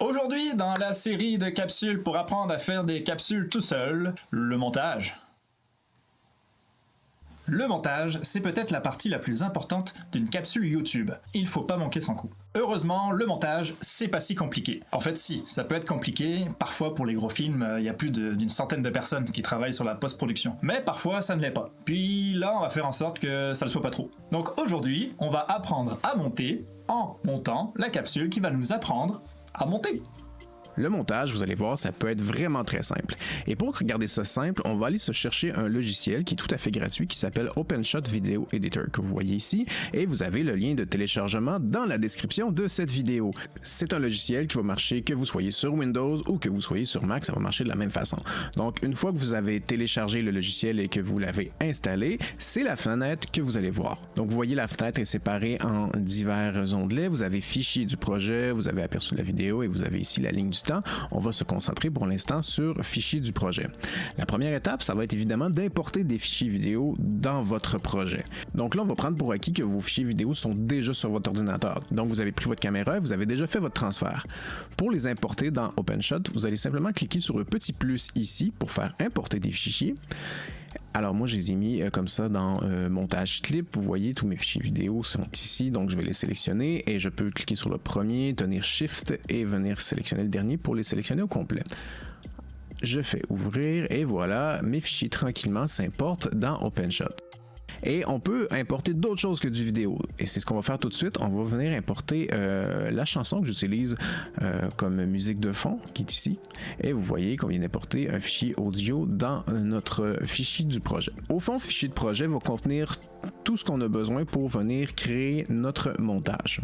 Aujourd'hui, dans la série de capsules pour apprendre à faire des capsules tout seul, le montage. Le montage, c'est peut-être la partie la plus importante d'une capsule YouTube. Il faut pas manquer son coup. Heureusement, le montage, c'est pas si compliqué. En fait, si, ça peut être compliqué. Parfois, pour les gros films, il y a plus d'une centaine de personnes qui travaillent sur la post-production. Mais parfois, ça ne l'est pas. Puis là, on va faire en sorte que ça le soit pas trop. Donc aujourd'hui, on va apprendre à monter en montant la capsule qui va nous apprendre à monter. Le montage, vous allez voir, ça peut être vraiment très simple. Et pour regarder ça simple, on va aller se chercher un logiciel qui est tout à fait gratuit qui s'appelle OpenShot Video Editor que vous voyez ici et vous avez le lien de téléchargement dans la description de cette vidéo. C'est un logiciel qui va marcher que vous soyez sur Windows ou que vous soyez sur Mac, ça va marcher de la même façon. Donc une fois que vous avez téléchargé le logiciel et que vous l'avez installé, c'est la fenêtre que vous allez voir. Donc vous voyez la fenêtre est séparée en divers onglets, vous avez fichier du projet, vous avez aperçu la vidéo et vous avez ici la ligne du temps. On va se concentrer pour l'instant sur fichier du projet. La première étape, ça va être évidemment d'importer des fichiers vidéo dans votre projet. Donc là, on va prendre pour acquis que vos fichiers vidéo sont déjà sur votre ordinateur. Donc vous avez pris votre caméra et vous avez déjà fait votre transfert. Pour les importer dans OpenShot, vous allez simplement cliquer sur le petit plus ici pour faire importer des fichiers. Alors moi je les ai mis comme ça dans montage clip, vous voyez tous mes fichiers vidéo sont ici, donc je vais les sélectionner et je peux cliquer sur le premier, tenir Shift et venir sélectionner le dernier pour les sélectionner au complet. Je fais ouvrir et voilà, mes fichiers tranquillement s'importent dans OpenShot. Et on peut importer d'autres choses que du vidéo. Et c'est ce qu'on va faire tout de suite. On va venir importer la chanson que j'utilise comme musique de fond, qui est ici. Et vous voyez qu'on vient d'importer un fichier audio dans notre fichier du projet. Au fond, le fichier de projet va contenir tout ce qu'on a besoin pour venir créer notre montage.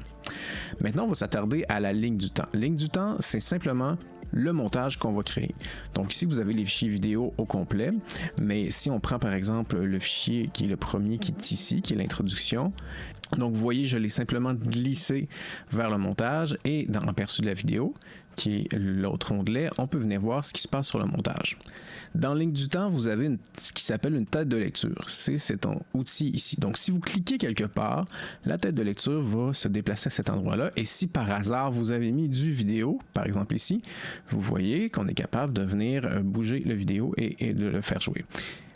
Maintenant, on va s'attarder à la ligne du temps. Ligne du temps, c'est simplement le montage qu'on va créer. Donc ici, vous avez les fichiers vidéo au complet, mais si on prend par exemple le fichier qui est le premier qui est ici, qui est l'introduction, donc vous voyez, je l'ai simplement glissé vers le montage et dans aperçu de la vidéo, qui est l'autre onglet, on peut venir voir ce qui se passe sur le montage. Dans ligne du temps, vous avez ce qui s'appelle une tête de lecture. C'est cet outil ici. Donc, si vous cliquez quelque part, la tête de lecture va se déplacer à cet endroit-là. Et si par hasard, vous avez mis du vidéo, par exemple ici, vous voyez qu'on est capable de venir bouger le vidéo et de le faire jouer.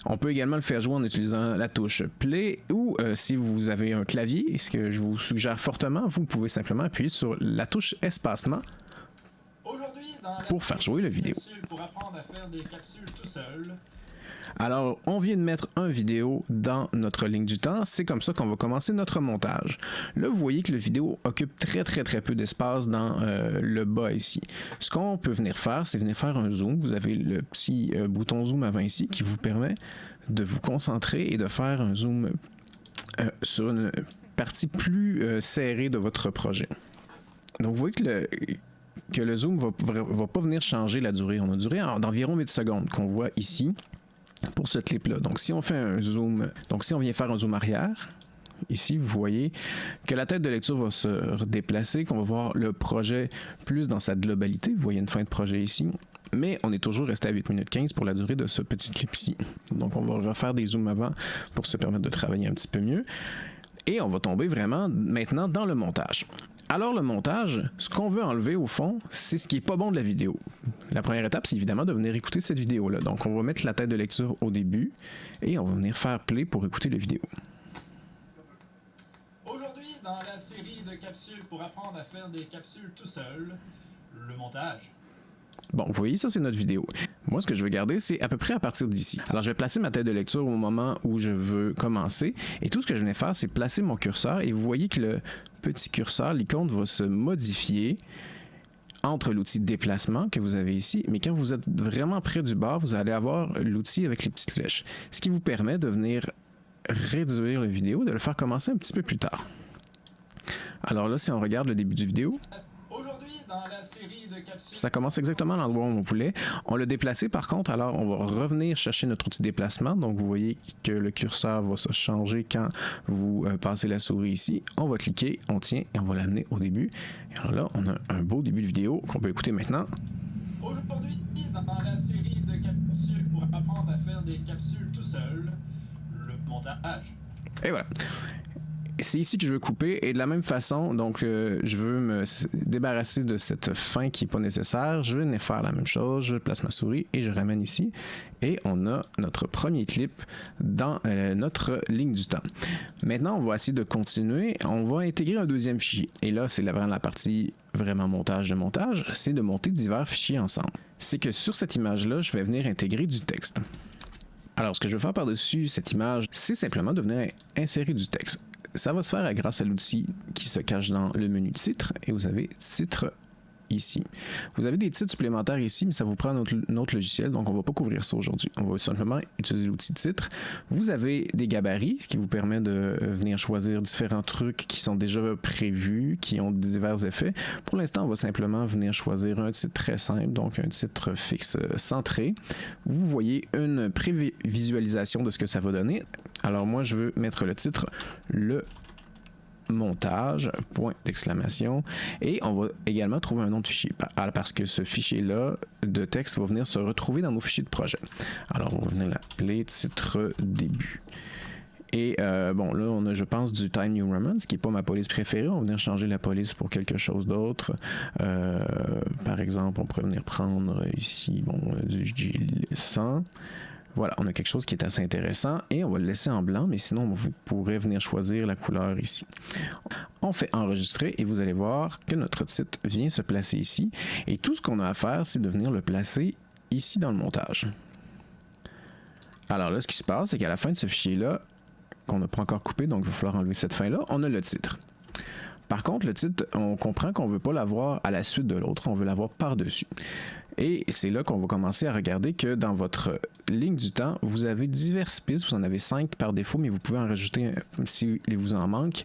On peut également le faire jouer en utilisant la touche Play ou si vous avez un clavier, ce que je vous suggère fortement, vous pouvez simplement appuyer sur la touche Espacement pour faire jouer la vidéo. Alors, on vient de mettre un vidéo dans notre ligne du temps. C'est comme ça qu'on va commencer notre montage. Là, vous voyez que le vidéo occupe très peu d'espace dans le bas ici. Ce qu'on peut venir faire, c'est venir faire un zoom. Vous avez le petit bouton zoom avant ici qui vous permet de vous concentrer et de faire un zoom sur une partie plus serrée de votre projet. Donc, vous voyez que le zoom va pas venir changer la durée. On a une durée d'environ 8 secondes qu'on voit ici pour ce clip-là. Donc, si on fait un zoom, donc si on vient faire un zoom arrière, ici, vous voyez que la tête de lecture va se déplacer, qu'on va voir le projet plus dans sa globalité. Vous voyez une fin de projet ici. Mais on est toujours resté à 8 minutes 15 pour la durée de ce petit clip ici. Donc, on va refaire des zooms avant pour se permettre de travailler un petit peu mieux. Et on va tomber vraiment maintenant dans le montage. Alors le montage, ce qu'on veut enlever au fond, c'est ce qui est pas bon de la vidéo. La première étape, c'est évidemment de venir écouter cette vidéo-là. Donc on va mettre la tête de lecture au début et on va venir faire play pour écouter la vidéo. Aujourd'hui, dans la série de capsules pour apprendre à faire des capsules tout seul, le montage. Bon, vous voyez, ça c'est notre vidéo. Moi, ce que je veux garder, c'est à peu près à partir d'ici. Alors, je vais placer ma tête de lecture au moment où je veux commencer. Et tout ce que je viens faire, c'est placer mon curseur. Et vous voyez que le petit curseur, l'icône, va se modifier entre l'outil de déplacement que vous avez ici. Mais quand vous êtes vraiment près du bord, vous allez avoir l'outil avec les petites flèches. Ce qui vous permet de venir réduire la vidéo, de le faire commencer un petit peu plus tard. Alors là, si on regarde le début du vidéo, dans la série de capsules. Ça commence exactement à l'endroit où on voulait. On l'a déplacé par contre, alors on va revenir chercher notre outil de déplacement. Donc vous voyez que le curseur va se changer quand vous passez la souris ici. On va cliquer, on tient et on va l'amener au début. Et alors là, on a un beau début de vidéo qu'on peut écouter maintenant. Aujourd'hui, dans la série de capsules pour apprendre à faire des capsules tout seul, le montage. Et voilà. c'est ici que je veux couper et de la même façon, donc je veux me débarrasser de cette fin qui n'est pas nécessaire. Je vais venir faire la même chose, je place ma souris et je ramène ici et on a notre premier clip dans notre ligne du temps. Maintenant, on va essayer de continuer. On va intégrer un deuxième fichier et là, c'est vraiment la partie vraiment montage, c'est de monter divers fichiers ensemble. C'est que sur cette image-là, je vais venir intégrer du texte. Alors, ce que je vais faire par-dessus cette image, c'est simplement de venir insérer du texte. Ça va se faire grâce à l'outil qui se cache dans le menu titre et vous avez titre ici. Vous avez des titres supplémentaires ici, mais ça vous prend notre logiciel, donc on ne va pas couvrir ça aujourd'hui. On va simplement utiliser l'outil titre. Vous avez des gabarits, ce qui vous permet de venir choisir différents trucs qui sont déjà prévus, qui ont divers effets. Pour l'instant, on va simplement venir choisir un titre très simple, donc un titre fixe centré. Vous voyez une prévisualisation de ce que ça va donner. Alors moi, je veux mettre le titre le montage, point d'exclamation, et on va également trouver un nom de fichier parce que ce fichier-là de texte va venir se retrouver dans nos fichiers de projet. Alors, on va venir l'appeler titre début. Et bon, là, on a, je pense, du Time New Roman, ce qui n'est pas ma police préférée. On va venir changer la police pour quelque chose d'autre. Par exemple, on pourrait venir prendre ici, bon, du G100. Voilà, on a quelque chose qui est assez intéressant et on va le laisser en blanc, mais sinon, vous pourrez venir choisir la couleur ici. On fait enregistrer et vous allez voir que notre titre vient se placer ici. Et tout ce qu'on a à faire, c'est de venir le placer ici dans le montage. Alors là, ce qui se passe, c'est qu'à la fin de ce fichier-là, qu'on n'a pas encore coupé, donc il va falloir enlever cette fin-là, on a le titre. Par contre, le titre, on comprend qu'on ne veut pas l'avoir à la suite de l'autre, on veut l'avoir par-dessus. Et c'est là qu'on va commencer à regarder que dans votre ligne du temps, vous avez diverses pistes, vous en avez 5 par défaut, mais vous pouvez en rajouter si vous en manque.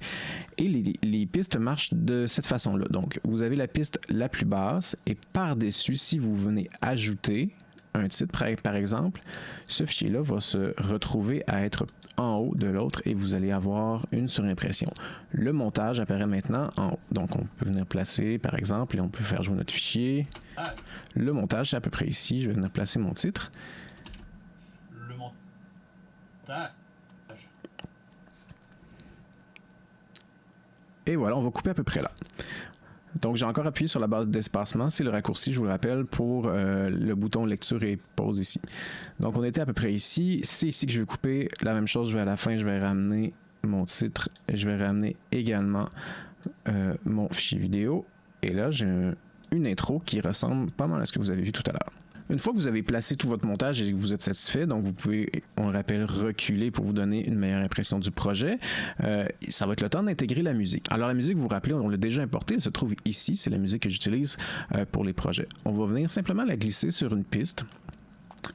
Et les pistes marchent de cette façon-là. Donc, vous avez la piste la plus basse et par-dessus, si vous venez ajouter un titre, par exemple, ce fichier-là va se retrouver à être en haut de l'autre et vous allez avoir une surimpression. Le montage apparaît maintenant en haut. Donc, on peut venir placer, par exemple, et on peut faire jouer notre fichier. Le montage, c'est à peu près ici. Je vais venir placer mon titre. Le montage. Et voilà, on va couper à peu près là. Donc, j'ai encore appuyé sur la barre d'espacement. C'est le raccourci, je vous le rappelle, pour le bouton lecture et pause ici. Donc, on était à peu près ici. C'est ici que je vais couper. La même chose, je vais à la fin, je vais ramener mon titre et je vais ramener également mon fichier vidéo. Et là, j'ai une intro qui ressemble pas mal à ce que vous avez vu tout à l'heure. Une fois que vous avez placé tout votre montage et que vous êtes satisfait, donc vous pouvez, on le rappelle, reculer pour vous donner une meilleure impression du projet. Ça va être le temps d'intégrer la musique. Alors la musique, vous vous rappelez, on l'a déjà importée, elle se trouve ici, c'est la musique que j'utilise pour les projets. On va venir simplement la glisser sur une piste.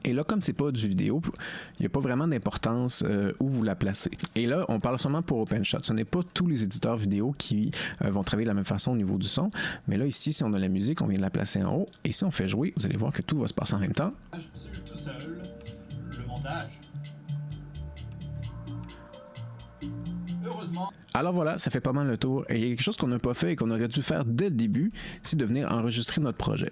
Et là, comme c'est pas du vidéo, il n'y a pas vraiment d'importance où vous la placez. Et là, on parle seulement pour OpenShot. Ce n'est pas tous les éditeurs vidéo qui vont travailler de la même façon au niveau du son. Mais là, ici, si on a la musique, on vient de la placer en haut. Et si on fait jouer, vous allez voir que tout va se passer en même temps. Tout seul, le montage. Heureusement. Alors voilà, ça fait pas mal le tour. Et il y a quelque chose qu'on n'a pas fait et qu'on aurait dû faire dès le début, c'est de venir enregistrer notre projet.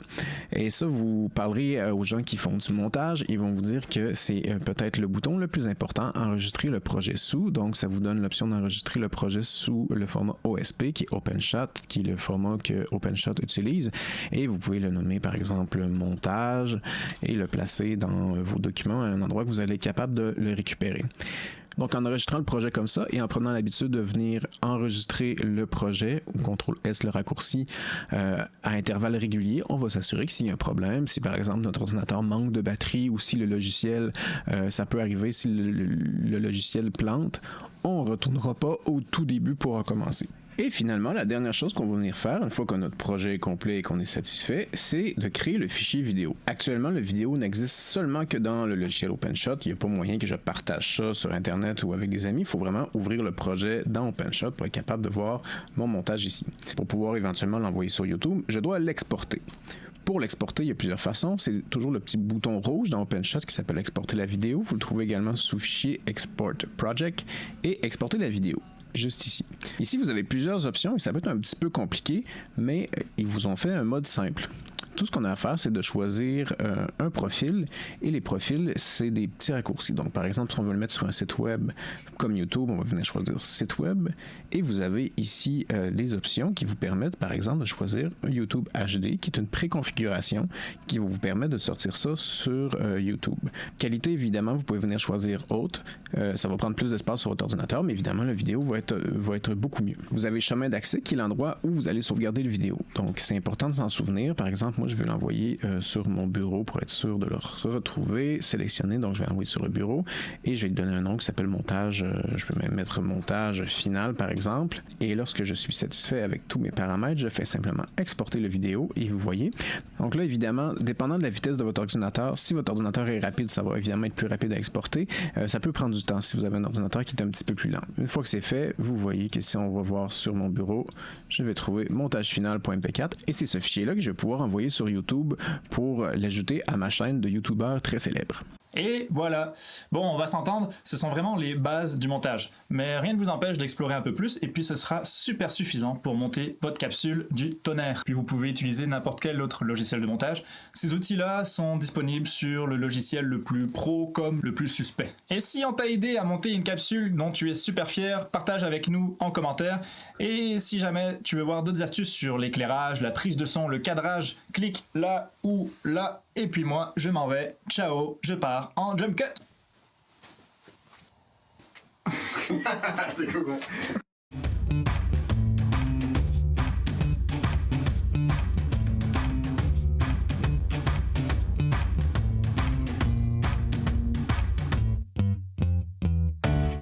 Et ça, vous parlerez aux gens qui font du montage, ils vont vous dire que c'est peut-être le bouton le plus important, enregistrer le projet sous. Donc, ça vous donne l'option d'enregistrer le projet sous le format OSP, qui est OpenShot, qui est le format que OpenShot utilise. Et vous pouvez le nommer, par exemple, montage, et le placer dans vos documents à un endroit que vous allez être capable de le récupérer. Donc, en enregistrant le projet comme ça et en prenant l'habitude de venir enregistrer le projet ou CTRL-S, le raccourci, à intervalles réguliers, on va s'assurer que s'il y a un problème, si par exemple notre ordinateur manque de batterie ou si le logiciel, ça peut arriver, si le logiciel plante, on ne retournera pas au tout début pour recommencer. Et finalement, la dernière chose qu'on va venir faire, une fois que notre projet est complet et qu'on est satisfait, c'est de créer le fichier vidéo. Actuellement, le vidéo n'existe seulement que dans le logiciel OpenShot. Il n'y a pas moyen que je partage ça sur Internet ou avec des amis. Il faut vraiment ouvrir le projet dans OpenShot pour être capable de voir mon montage ici. Pour pouvoir éventuellement l'envoyer sur YouTube, je dois l'exporter. Pour l'exporter, il y a plusieurs façons. C'est toujours le petit bouton rouge dans OpenShot qui s'appelle exporter la vidéo. Vous le trouvez également sous fichier Export Project et exporter la vidéo. Juste ici. Ici, vous avez plusieurs options et ça peut être un petit peu compliqué, mais ils vous ont fait un mode simple. Tout ce qu'on a à faire, c'est de choisir un profil, et les profils, c'est des petits raccourcis. Donc, par exemple, si on veut le mettre sur un site web comme YouTube, on va venir choisir site web, et vous avez ici les options qui vous permettent, par exemple, de choisir YouTube HD, qui est une préconfiguration qui va vous permettre de sortir ça sur YouTube. Qualité, évidemment, vous pouvez venir choisir haute. Ça va prendre plus d'espace sur votre ordinateur, mais évidemment, la vidéo va être beaucoup mieux. Vous avez chemin d'accès qui est l'endroit où vous allez sauvegarder la vidéo. Donc, c'est important de s'en souvenir. Par exemple, moi, je vais l'envoyer sur mon bureau pour être sûr de le retrouver, sélectionner. Donc, je vais l'envoyer sur le bureau et je vais lui donner un nom qui s'appelle montage. Je peux même mettre montage final, par exemple. Et lorsque je suis satisfait avec tous mes paramètres, je fais simplement exporter la vidéo et vous voyez. Donc là, évidemment, dépendant de la vitesse de votre ordinateur, si votre ordinateur est rapide, ça va évidemment être plus rapide à exporter. Ça peut prendre du temps si vous avez un ordinateur qui est un petit peu plus lent. Une fois que c'est fait, vous voyez que si on va voir sur mon bureau, je vais trouver montagefinal.mp4 et c'est ce fichier-là que je vais pouvoir envoyer sur YouTube pour l'ajouter à ma chaîne de YouTubeurs très célèbres. Et voilà. Bon, on va s'entendre, ce sont vraiment les bases du montage. Mais rien ne vous empêche d'explorer un peu plus, et puis ce sera super suffisant pour monter votre capsule du tonnerre. Puis vous pouvez utiliser n'importe quel autre logiciel de montage. Ces outils-là sont disponibles sur le logiciel le plus pro comme le plus suspect. Et si on t'a aidé à monter une capsule dont tu es super fier, partage avec nous en commentaire. Et si jamais tu veux voir d'autres astuces sur l'éclairage, la prise de son, le cadrage, clique là ou là. Et puis moi, je m'en vais. Ciao, je pars en jump cut. C'est cool.